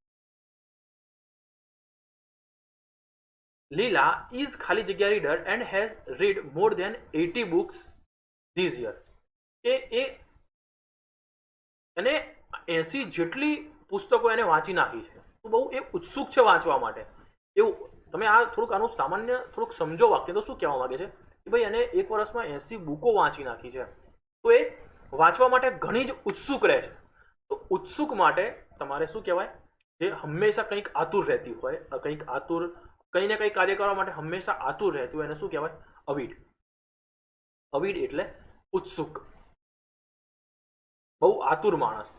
લીલા ઇઝ ખાલી જગ્યા reader and has read more than 80 books this year. એ એને 80 જેટલી પુસ્તકો એને વાંચી નાખી છે, તો બહુ એ ઉત્સુક છે વાંચવા માટે. એવું તમે આ થોડુંક આનું સામાન્ય થોડુંક સમજો વાક્ય. તો શું કહેવા માંગે છે કે ભાઈ એને એક વર્ષમાં 80 બુકો વાંચી નાખી છે, તો એ વાંચવા માટે ઘણી જ ઉત્સુક રહે છે. તો ઉત્સુક માટે તમારે શું કહેવાય? જે હંમેશા કંઈક આતુર રહેતી હોય, કંઈક આતુર, કંઈ ને કંઈ કાર્ય કરવા માટે હંમેશા આતુર રહેતું હોય, એને શું કહેવાય? અવિડ. અવિડ એટલે ઉત્સુક, બહુ આતુર માણસ.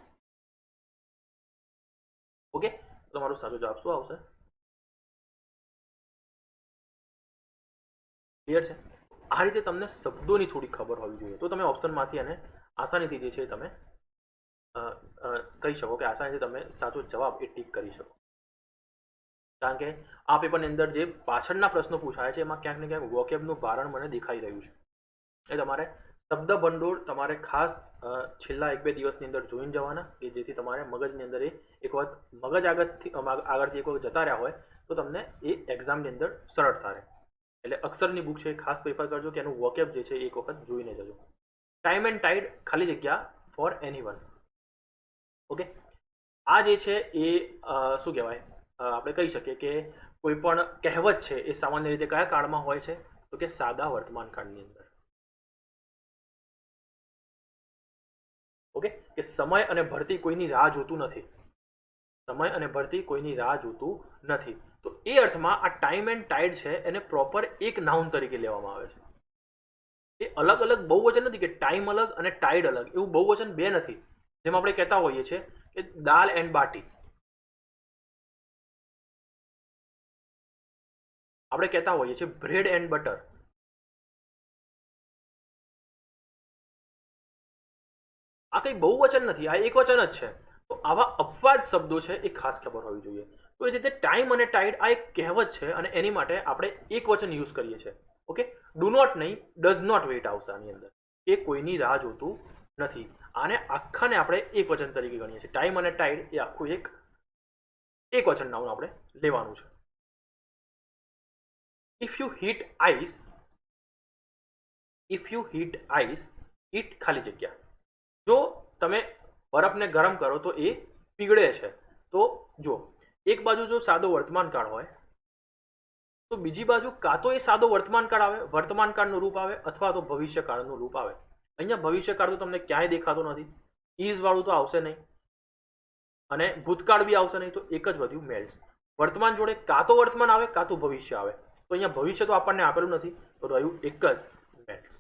ઓકે, તમારો સાચો જવાબ શું આવશે? ક્લિયર છે? આ રીતે તમને શબ્દોની થોડી ખબર હોવી જોઈએ, તો તમે ઓપ્શનમાંથી અને આસાનીથી જે છે તમે કહી શકો કે આસાનીથી તમે સાચો જવાબ એ ટીક કરી શકો. કારણ કે આ પેપરની અંદર જે પાછળના પ્રશ્નો પૂછાય છે એમાં ક્યાંક ને ક્યાંક વોકેબનું ભારણ મને દેખાઈ રહ્યું છે. એ તમારે શબ્દ ભંડોળ તમારે ખાસ છેલ્લા 1-2 દિવસની અંદર જોઈને જવાના, કે જેથી તમારે મગજની અંદર એક વખત મગજ આગળથી એક વખત જતા રહ્યા હોય તો તમને એ એક્ઝામની અંદર સરળતા રહે. એટલે અક્ષરની બુક છે ખાસ પ્રિફર કરજો કે એનું વોકેબ જે છે એક વખત જોઈને જજો. ટાઈમ એન્ડ ટાઈડ ખાલી જગ્યા ફોર એનીવન. ઓકે, આ જે છે એ શું કહેવાય? આપણે કહી શકીએ કે કોઈ પણ કહેવત છે એ સામાન્ય રીતે કયા કાળમાં હોય છે? તો કે સાદા વર્તમાન કાળની અંદર. ઓકે, કે સમય અને ભરતી કોઈની રાહ જોતું નથી. સમય અને ભરતી કોઈની રાહ જોતું નથી. તો એ અર્થમાં આ ટાઈમ એન્ડ ટાઈડ છે એને પ્રોપર એક નાઉન તરીકે લેવામાં આવે છે. એ અલગ અલગ બહુવચન નથી કે ટાઈમ અલગ અને ટાઈડ અલગ, એવું બહુવચન બે નથી. જેમ આપણે કહેતા હોઈએ છીએ કે દાલ એન્ડ બાટી, આપણે કહેતા હોઈએ છીએ બ્રેડ એન્ડ બટર. આ કંઈ બહુવચન નથી, આ એક વચન જ છે. તો આવા અપવાદ શબ્દો છે એ ખાસ ખબર હોવી જોઈએ. તો એ રીતે ટાઈમ અને ટાઈડ આ એક કહેવત છે, અને એની માટે આપણે એક વચન યુઝ કરીએ છીએ. ઓકે, ડુ નોટ નહીં, ડઝ નોટ વેઇટ આવશે આની અંદર. એ કોઈની રાહ જોતું નથી. આને આખાને આપણે એક વચન તરીકે ગણીએ છીએ. ટાઈમ અને ટાઈડ એ આખું એક વચન નામ આપણે લેવાનું છે. If you heat ice it ખાલી જગ્યા. જો તમે બરફને ગરમ કરો તો એ પીગળે છે. તો જો એક બાજુ જો સાદો વર્તમાન કાળ હોય તો બીજી બાજુ કાં તો એ સાદો વર્તમાન કાળ આવે, વર્તમાન કાળનું રૂપ આવે, અથવા તો ભવિષ્યકાળનું રૂપ આવે. અહીંયા ભવિષ્યકાળ તો તમને ક્યાંય દેખાતો નથી, ઇઝ વાળું તો આવશે નહીં, અને ભૂતકાળ બી આવશે નહીં. તો એક જ વધ્યું મેલ્સ. વર્તમાન જોડે કાં તો વર્તમાન આવે કાં તો ભવિષ્ય આવે. તો અહીંયા ભવિષ્ય તો આપણને આપેલું નથી, તો રહ્યું એક જ મેલ્સ.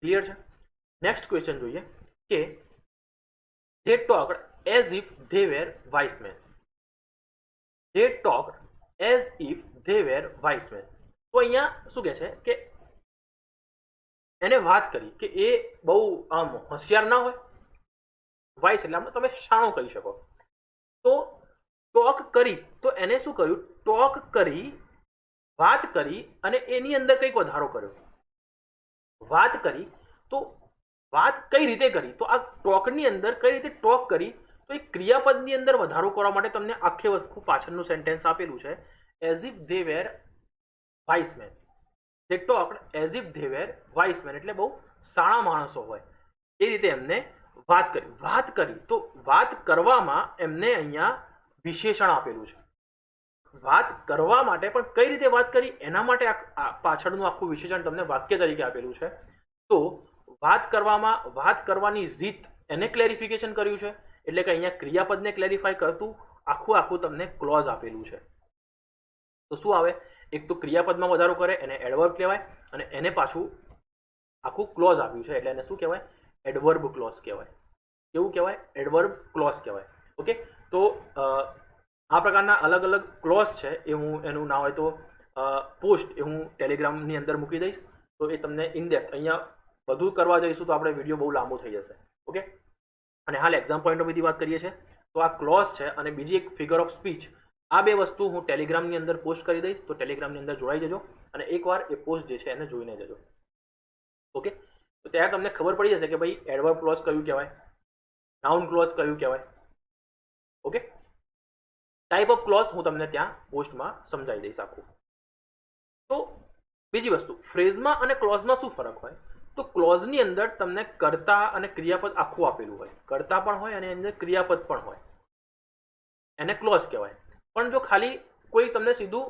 ક્લિયર છે? નેક્સ્ટ ક્વેશ્ચન જોઈએ કે they talked as if they were wise men. They talked as if they were wise men. તો અહીંયા શું કહે છે કે એને વાત કરી કે એ બહુ આમ હોશિયાર ના હોય. વાઇસ એટલે આમ તમે શાણો કહી શકો. તો ટોક કરી, તો એને શું કર્યું? ટોક કરી, વાત કરી, અને એની અંદર કંઈક વધારો કર્યો. વાત કરી તો વાત કઈ રીતે કરી? તો આ ટોકની અંદર કઈ રીતે ટોક કરી? તો એ ક્રિયાપદની અંદર વધારો કરવા માટે તમને આખે વખત પાછળનું સેન્ટેન્સ આપેલું છે, as if they were wise men. They talked as if they were wise men, એટલે બહુ સાણા માણસો હોય એ રીતે એમને વાત કરી. વાત કરી તો વાત કરવામાં એમને અહીંયા વિશેષણ આપેલું છે. વાત કરવા માટે, પણ કઈ રીતે વાત કરી એના માટે પાછળનું આખું વિશેષણ તમને વાક્ય તરીકે આપેલું છે. તો વાત કરવામાં વાત કરવાની રીત એને ક્લેરિફિકેશન કર્યું છે, એટલે કે અહીંયા ક્રિયાપદને ક્લેરિફાય કરતું આખું તમને ક્લોઝ આપેલું છે. તો શું આવે, એક તો ક્રિયાપદમાં વધારો કરે એને એડવર્બ કહેવાય, અને એને પાછું આખું ક્લોઝ આપ્યું છે એટલે એને શું કહેવાય, એડવર્બ ક્લોઝ કહેવાય. કેવું કહેવાય, એડવર્બ ક્લોઝ કહેવાય. ઓકે, તો આ પ્રકારના અલગ અલગ ક્લોઝ છે એ હું એનું ના હોય તો પોસ્ટ એ હું ટેલિગ્રામની અંદર મૂકી દઈશ. તો એ તમને ઇનડેપ્થ અહીંયા બધું કરવા જઈશું તો આપણે વિડીયો બહુ લાંબો થઈ જશે. ઓકે, અને હાલ એક્ઝામ પોઈન્ટ ઓફ વ્યૂથી વાત કરીએ છીએ તો આ ક્લોઝ છે અને બીજી એક ફિગર ઓફ સ્પીચ, આ બે વસ્તુ હું ટેલિગ્રામની અંદર પોસ્ટ કરી દઈશ. તો ટેલિગ્રામની અંદર જોડાઈ જજો અને એકવાર એ પોસ્ટ જે છે એને જોઈને જજો. ઓકે, તો ત્યારે તમને ખબર પડી જશે કે ભાઈ એડવર્બ ક્લોઝ કયું કહેવાય, નાઉન ક્લોઝ કયું કહેવાય. ઓકે, ટાઈપ ઓફ ક્લોઝ હું તમને ત્યાં પોસ્ટમાં સમજાવી દઈશ આખું. તો બીજી વસ્તુ, ફ્રેઝમાં અને ક્લોઝમાં શું ફરક હોય, તો ક્લોઝની અંદર તમને કર્તા અને ક્રિયાપદ આખું આપેલું હોય, કર્તા પણ હોય અને અંદર ક્રિયાપદ પણ હોય, એને ક્લોઝ કહેવાય. પણ જો ખાલી કોઈ તમને સીધું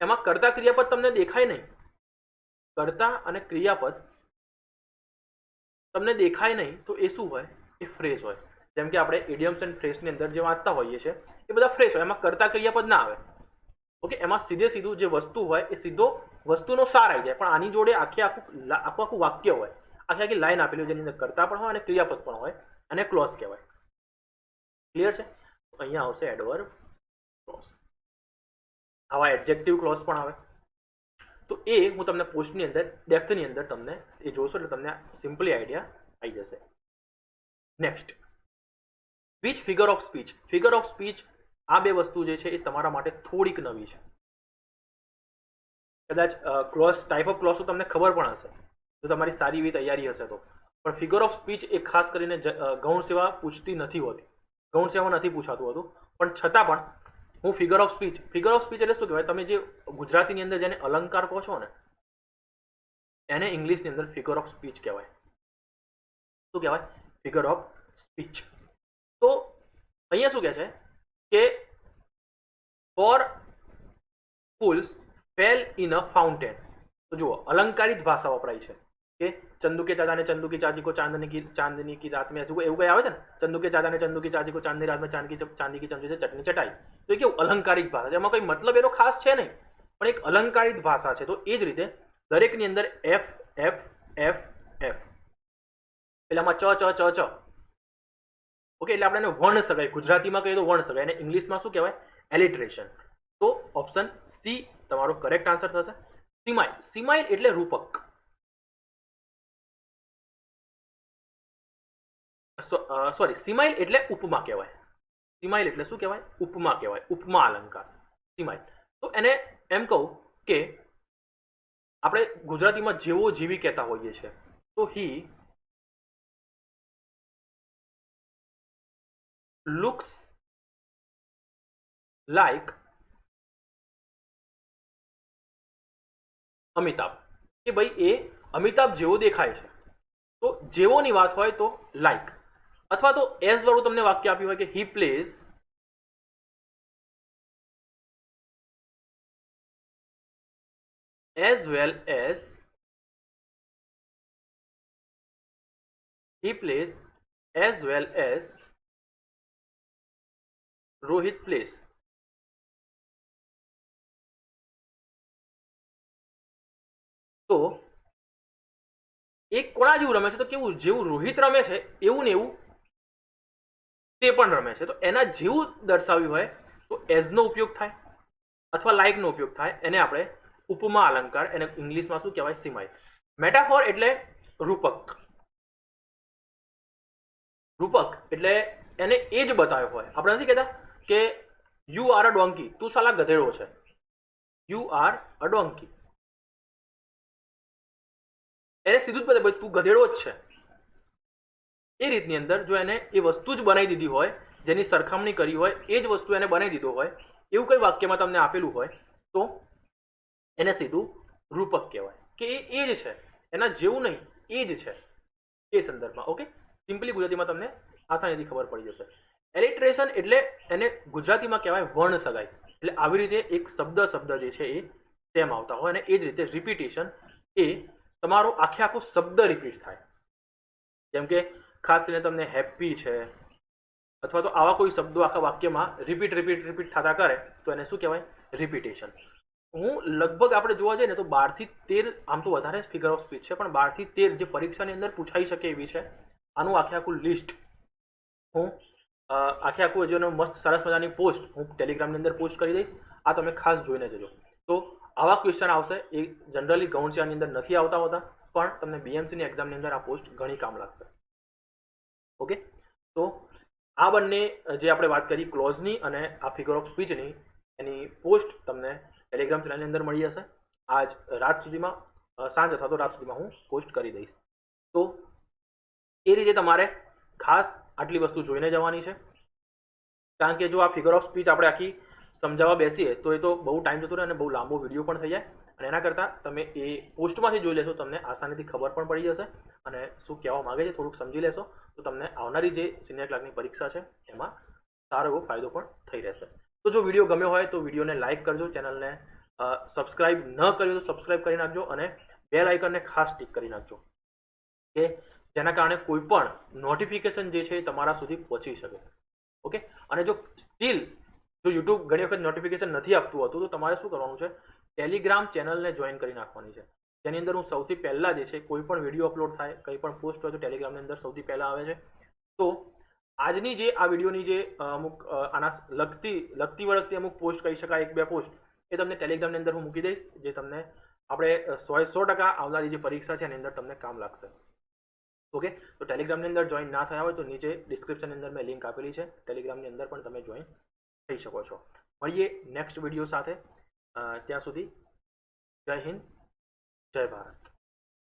એમાં કર્તા ક્રિયાપદ તમને દેખાય નહીં, કર્તા અને ક્રિયાપદ તમને દેખાય નહીં, તો એ શું હોય, એ ફ્રેઝ હોય. જેમ કે આપણે ઇડિયમ્સ એન્ડ ફ્રેઝની અંદર જે વાંચતા હોઈએ છીએ એ બધા ફ્રેઝ હોય, એમાં કર્તા ક્રિયાપદ ના આવે. ઓકે, એમાં સીધું જે વસ્તુ હોય એ સીધો વસ્તુનો સાર આવી જાય, પણ આની જોડે આખું વાક્ય હોય, આખી લાઈન આપેલી હોય જેની અંદર કર્તા પણ હોય અને ક્રિયાપદ પણ હોય, અને ક્લોઝ કહેવાય. ક્લિયર છે? અહીંયા આવશે એડવર્બ ક્લોઝ. આવા એડજેક્ટિવ ક્લોઝ પણ આવે. તો એ હું તમને પોસ્ટની અંદર ડેપ્થની અંદર તમને એ જોશો એટલે તમને સિમ્પલી આઈડિયા આવી જશે. Next, which figure of speech. Figure of speech આ બે વસ્તુ જે છે એ તમારા માટે થોડીક નવી છે. કદાચ ક્લોઝ, ટાઈપ ઓફ ક્લોઝ તો તમને ખબર પણ હશે જો તમારી સારી એવી તૈયારી હશે તો, પણ ફિગર ઓફ સ્પીચ એ ખાસ કરીને ગૌણ સેવા પૂછતી નથી હોતી, ગૌણ સેવા નથી પૂછાતું હતું, પણ છતાં પણ હું ફિગર ઓફ સ્પીચ એટલે શું કહેવાય, તમે જે ગુજરાતીની અંદર જેને અલંકાર કહો છો ને એને ઇંગ્લિશની અંદર ફિગર ઓફ સ્પીચ કહેવાય. શું કહેવાય? Figure of speech. તો અહીંયા શું કહે છે કે four fools fell in a fountain. તો જુઓ, અલંકારિત ભાષા વપરાય છે કે ચંદુ કે ચાચા ને ચંદુ की चाची को चांदनी की रात में ऐसे એવું કઈ આવે છે ને, ચંદુ કે ચાચા ને ચંદુ की चाची को चांदनी रात में चांदी की चमचे से चटनी चटाई. તો એ કેવું અલંકારિક ભાષા છે, એમાં કોઈ મતલબ એનો ખાસ છે નહીં, પણ એક અલંકારિત ભાષા છે. તો એ જ રીતે દરેકની અંદર એફ એફ એફ એફ, પેલામાં ચ. ઓકે, એટલે આપણે એને વર્ણ સગાઈ, ગુજરાતીમાં કહીએ તો વર્ણ સગાઈ, અને ઇંગ્લિશમાં શું કહેવાય, એલિટ્રેશન. તો ઓપ્શન સી તમારો કરેક્ટ આન્સર થશે. સિમાઇલ. સિમાઇલ એટલે રૂપક. સોરી, સિમાઇલ એટલે ઉપમા કહેવાય. સિમાઇલ એટલે શું કહેવાય, ઉપમા કહેવાય, ઉપમા અલંકાર સિમાઇલ. તો એને એમ કહું કે આપણે ગુજરાતીમાં જેવો જેવી કહેતા હોઈએ છીએ, તો હી looks like અમિતાભ. કે ભાઈ એ અમિતાભ જેવો દેખાય છે. તો જેવોની વાત હોય તો લાઈક, અથવા તો એઝ વાળું તમને વાક્ય આપ્યું હોય કે હી plays as well as Rohit place. તો એક કોના જેવું રમે છે, તો કેવું, જેવું રોહિત રમે છે એવું ને એવું તે પણ રમે છે. તો એના જેવું દર્શાવ્યું હોય તો એઝ નો ઉપયોગ થાય અથવા લાઈક નો ઉપયોગ થાય, એને આપણે ઉપમા અલંકાર, એને ઇંગ્લિશમાં શું કહેવાય, સિમાઇલ. મેટાફોર એટલે રૂપક. રૂપક એટલે એને એ જ બતાવ્યો હોય. આપણે નથી કહેતા કે યુ આર અ ડોંકી, તું સાલા ગધેડો છે, યુ આર અ ડોંકી, એને સીધું જ બતાવે તું ગધેડો જ છે. એ રીતની અંદર જો એને એ વસ્તુ જ બનાવી દીધી હોય, જેની સરખામણી કરી હોય, એ જ વસ્તુ એને બનાવી દીધો હોય, એવું કઈ વાક્યમાં તમને આપેલું હોય, તો એને સીધું રૂપક કહેવાય કે એ જ છે, એના જેવું નહીં, એ જ છે એ સંદર્ભમાં. ઓકે, સિમ્પલી ગુજરાતીમાં તમને આસાનીથી ખબર પડી જશે. એલિટ્રેશન એટલે એને ગુજરાતીમાં કહેવાય વર્ણ સગાઈ. એટલે આવી રીતે એક શબ્દ જે છે એ સેમ આવતા હોય અને એ જ રીતે રિપીટેશન એ તમારો આખો શબ્દ રિપીટ થાય. જેમ કે ખાસ કરીને તમને હેપી છે અથવા તો આવા કોઈ શબ્દો આખા વાક્યમાં રિપીટ થતા કરે તો એને શું કહેવાય? રિપીટેશન. હું લગભગ આપણે જોવા જઈએ ને તો 12 થી 13, આમ તો વધારે ફિગર ઓફ સ્પીચ છે, પણ 12 થી 13 જે પરીક્ષાની અંદર પૂછાઈ શકે એવી છે. આનું આખું લિસ્ટ હું આખું જેનો મસ્ત સરસ મજાની પોસ્ટ હું ટેલિગ્રામની અંદર પોસ્ટ કરી દઈશ. આ તમે ખાસ જોઈને જજો. તો આવા ક્વેશ્ચન આવશે. એ જનરલી ગૌણ છે આની અંદર નથી આવતા હોતા, પણ તમને બીએમસીની એક્ઝામની અંદર આ પોસ્ટ ઘણી કામ લાગશે. ઓકે, તો આ બંને જે આપણે વાત કરી ક્લોઝની અને આ ફિગર ઓફ સ્પીચની, એની પોસ્ટ તમને ટેલિગ્રામ ચેનલની અંદર મળી જશે. આજ રાત સુધીમાં, સાંજ અથવા તો રાત સુધીમાં હું પોસ્ટ કરી દઈશ. તો એ રીતે તમારે ખાસ આટલી વસ્તુ જોઈને જવાની છે. કારણ કે જો આ ફિગર ઓફ સ્પીચ આપણે આખી સમજાવવા બેસીએ તો એ તો બહુ ટાઈમ જતો રહે અને બહુ લાંબો વિડીયો પણ થઈ જાય. અને એના કરતાં તમે એ પોસ્ટમાંથી જોઈ લેશો, તમને આસાનીથી ખબર પણ પડી જશે અને શું કહેવા માગે છે થોડુંક સમજી લેશો તો તમને આવનારી જે સિનિયર ક્લાર્કની પરીક્ષા છે એમાં સારો એવો ફાયદો પણ થઈ રહેશે. તો જો વિડીયો ગમ્યો હોય તો વિડીયોને લાઇક કરજો, ચેનલને સબસ્ક્રાઇબ ન કર્યું તો સબસ્ક્રાઇબ કરી નાખજો અને બેલ આઇકનને ખાસ ટિક કરી નાખજો કે જેના કારણે કોઈ પણ નોટિફિકેશન જે છે એ તમારા સુધી પહોંચી શકે. ઓકે, અને જો સ્ટીલ જો યુટ્યુબ ઘણી વખત નોટિફિકેશન નથી આપતું હોતું તો તમારે શું કરવાનું છે? ટેલિગ્રામ ચેનલને જોઈન કરી નાખવાની છે, જેની અંદર હું સૌથી પહેલાં જે છે કોઈ પણ વિડીયો અપલોડ થાય, કંઈ પણ પોસ્ટ હોય તો ટેલિગ્રામની અંદર સૌથી પહેલાં આવે છે. તો આજની જે આ વિડીયોની જે અમુક આના લગતી વળગતી અમુક પોસ્ટ કહી શકાય, 1-2 પોસ્ટ, એ તમને ટેલિગ્રામની અંદર હું મૂકી દઈશ, જે તમને આપણે 100% આવનારી જે પરીક્ષા છે એની અંદર તમને કામ લાગશે. ઓકે, તો ટેલિગ્રામની અંદર જોઈન ના થયા હોય તો નીચે ડિસ્ક્રિપ્શનની અંદર મેં લિંક આપેલી છે, ટેલિગ્રામની અંદર પણ તમે જોઈન થઈ શકો છો. મળીએ નેક્સ્ટ વિડીયો સાથે. ત્યાં સુધી જય હિન્દ, જય ભારત.